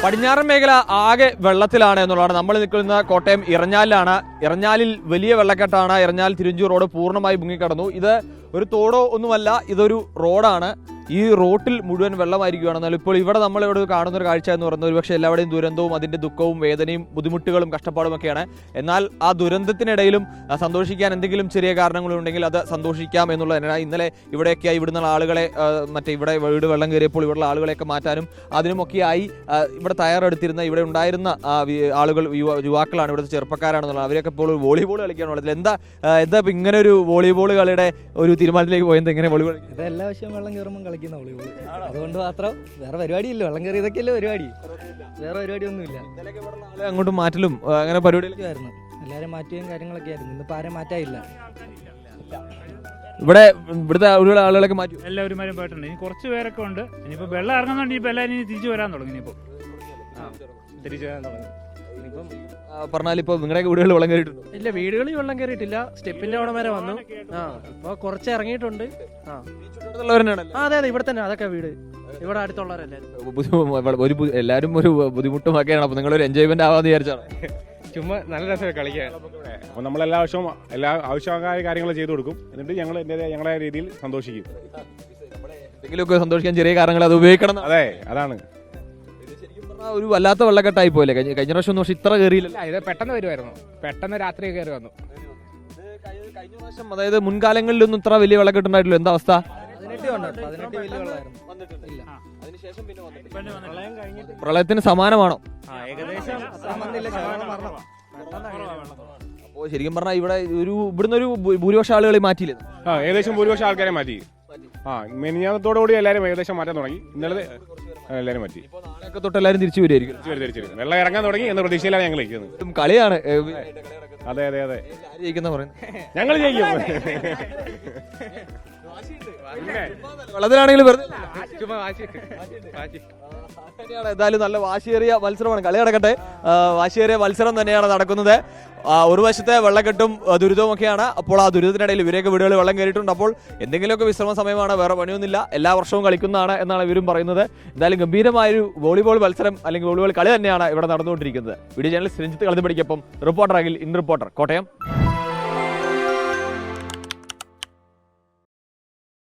പടിഞ്ഞാറൻ മേഖല ആകെ വെള്ളത്തിലാണ് എന്നുള്ളതാണ്. നമ്മൾ നിൽക്കുന്ന കോട്ടയം ഇറഞ്ഞാലിലാണ്. ഇറഞ്ഞാലിൽ വലിയ വെള്ളക്കെട്ടാണ്. ഇറഞ്ഞാൽ തിരുവഞ്ചൂർ റോഡ് പൂർണ്ണമായി മുങ്ങിക്കടന്നു. ഇത് ഒരു തോടോ ഒന്നുമല്ല, ഇതൊരു റോഡാണ്. ഈ റോട്ടിൽ മുഴുവൻ വെള്ളമായിരിക്കുകയാണ്. എന്നാൽ ഇപ്പോൾ ഇവിടെ നമ്മളിവിടെ കാണുന്ന ഒരു കാഴ്ച എന്ന് പറയുന്നത് ഒരുപക്ഷെ എല്ലാവരുടെയും ദുരന്തവും അതിൻ്റെ ദുഃഖവും വേദനയും ബുദ്ധിമുട്ടുകളും കഷ്ടപ്പാടും ഒക്കെയാണ്. എന്നാൽ ആ ദുരന്തത്തിനിടയിലും സന്തോഷിക്കാൻ എന്തെങ്കിലും ചെറിയ കാരണങ്ങളുണ്ടെങ്കിൽ അത് സന്തോഷിക്കാം എന്നുള്ളതാണ്. ഇന്നലെ ഇവിടെയൊക്കെയായി ഇവിടുന്ന ആളുകളെ ഇവിടെ വീട് വെള്ളം കയറിയപ്പോൾ ഇവിടെയുള്ള ആളുകളെയൊക്കെ മാറ്റാനും അതിനുമൊക്കെയായി ഇവിടെ തയ്യാറെടുത്തിരുന്ന ഇവിടെ ഉണ്ടായിരുന്ന ആളുകൾ യുവാക്കളാണ്, ഇവിടുത്തെ ചെറുപ്പക്കാരാണെന്നുള്ളത്. അവരൊക്കെ ഇപ്പോൾ വോളിബോൾ കളിക്കാനുള്ളത്. എന്താ ഇപ്പം ഇങ്ങനെ ഒരു വോളിബോൾ കളിയുടെ ഒരു തീരുമാനത്തിലേക്ക് പോയത്? എങ്ങനെ വോളിബോൾ എല്ലാ വർഷവും വെള്ളം കയറുമ്പോൾ കളിക്കുന്ന വോളിബോൾ, അതുകൊണ്ട് മാത്രം വേറെ പരിപാടിയില്ല. വെള്ളം കയറി ഇതൊക്കെയല്ലേ പരിപാടി, വേറെ പരിപാടി ഒന്നുമില്ല. അങ്ങോട്ട് മാറ്റലും അങ്ങനെ പരിപാടികളൊക്കെ ആയിരുന്നു, എല്ലാവരും മാറ്റുകയും കാര്യങ്ങളൊക്കെ ആയിരുന്നു. ഇന്നിപ്പോൾ ആരും മാറ്റാനില്ല. ഇവിടുത്തെ ആളുകളൊക്കെ മാറ്റി എല്ലാവരും പോയിട്ടുണ്ട്. ഇനി കുറച്ച് പേരൊക്കെ ഉണ്ട്. ഇനിയിപ്പോൾ വെള്ളം ഇറങ്ങുന്നുണ്ട്. ഇനിയിപ്പോൾ എല്ലാവരും ഇനി തിരിച്ചു വരാൻ തുടങ്ങി. ഇനിയിപ്പോൾ തിരിച്ചു വരാൻ തുടങ്ങി. ഇനിയിപ്പം പറഞ്ഞാൽ ഇപ്പോൾ നിങ്ങളുടെ വീടുകളിൽ വെള്ളം കയറിയിട്ടുണ്ടോ? ഇല്ല, വീടുകളിൽ വെള്ളം കയറിയിട്ടില്ല. സ്റ്റെപ്പിന്റെ അവിടെ വരെ വന്നു. ഇപ്പൊ കുറച്ച് ഇറങ്ങിയിട്ടുണ്ട്. അതെ അതെ, ഇവിടെ തന്നെ. അതൊക്കെ വീട് ഇവിടെ അടുത്തുള്ളവരെല്ലാരും എല്ലാവരും ഒരു ബുദ്ധിമുട്ടുമൊക്കെയാണ്. അപ്പൊ നിങ്ങളൊരു എൻജോയ്മെന്റ് ആവാന്ന് വിചാരിച്ചാണ്? ചുമ്മാ നല്ല രസമാണ് കളിക്കാൻ. അപ്പോൾ നമ്മൾ എല്ലാ വർഷവും ആവശ്യമായ കാര്യങ്ങൾ ചെയ്തു കൊടുക്കും. എന്നിട്ട് ഞങ്ങൾ ഞങ്ങളുടെ രീതിയിൽ സന്തോഷിക്കും. എന്തെങ്കിലുമൊക്കെ സന്തോഷിക്കാൻ ചെറിയ കാരണങ്ങൾ അത് ഉപയോഗിക്കണം. അതെ, അതാണ്. ഒരു വല്ലാത്ത വെള്ളക്കെട്ടായി പോലെ കഴിഞ്ഞ പ്രാവശ്യം ഒന്നും ഇത്ര കയറിയില്ല. ഇത് പെട്ടെന്ന് വരുമായിരുന്നു, പെട്ടെന്ന് രാത്രി കയറി വന്നു. കഴിഞ്ഞ പ്രാവശ്യം അതായത് മുൻകാലങ്ങളിലൊന്നും ഇത്ര വലിയ വെള്ളക്കെട്ടുണ്ടായിട്ടില്ല. എന്താ അവസ്ഥ? പ്രളയത്തിന് സമാനമാണോ? അപ്പോ ശരിക്കും പറഞ്ഞാൽ ഇവിടുന്ന് ഒരു ഭൂരിപക്ഷം ആളുകളെ മാറ്റിയില്ലേ? ഏകദേശം ഭൂരിപക്ഷം ആൾക്കാരെ മാറ്റി. മെനിഞ്ഞാന്നത്തോടുകൂടി എല്ലാവരും ഏകദേശം മാറ്റാൻ തുടങ്ങി. ഇന്നലെ എല്ലാവരും മാറ്റി. തൊട്ട് എല്ലാവരും തിരിച്ചു വരുമായിരിക്കും. വെള്ളം ഇറങ്ങാൻ തുടങ്ങി എന്ന പ്രതീക്ഷയിലാണ് ഞങ്ങൾ ഇരിക്കുന്നത്. കളിയാണ്. അതെ അതെ അതെ, ജയിക്കുന്ന പറയുന്നത് ഞങ്ങൾ ജയിക്കും. വെള്ളത്തിലാണെങ്കിൽ എന്തായാലും നല്ല വാശിയേറിയ മത്സരമാണ്. കളി നടക്കട്ടെ. വാശിയേറിയ മത്സരം തന്നെയാണ് നടക്കുന്നത്. ഒരു വശത്തെ വെള്ളക്കെട്ടും ദുരിതവും ഒക്കെയാണ്. അപ്പോൾ ആ ദുരിതത്തിനിടയിൽ ഇവരെയൊക്കെ വീടുകളിൽ വെള്ളം കയറിയിട്ടുണ്ട്. അപ്പോൾ എന്തെങ്കിലുമൊക്കെ വിശ്രമ സമയമാണ്, വേറെ പണിയൊന്നുമില്ല. എല്ലാ വർഷവും കളിക്കുന്നതാണ് എന്നാണ് ഇവരും പറയുന്നത്. എന്തായാലും ഗംഭീരമായൊരു വോളിബോൾ മത്സരം അല്ലെങ്കിൽ വോളിബോൾ കളി തന്നെയാണ് ഇവിടെ നടന്നുകൊണ്ടിരിക്കുന്നത്. വീഡിയോ ചാനൽ രഞ്ജിത്ത് കളത്തിപ്പടിക്കൊപ്പം reporter Akhil, in reporter, Kottayam.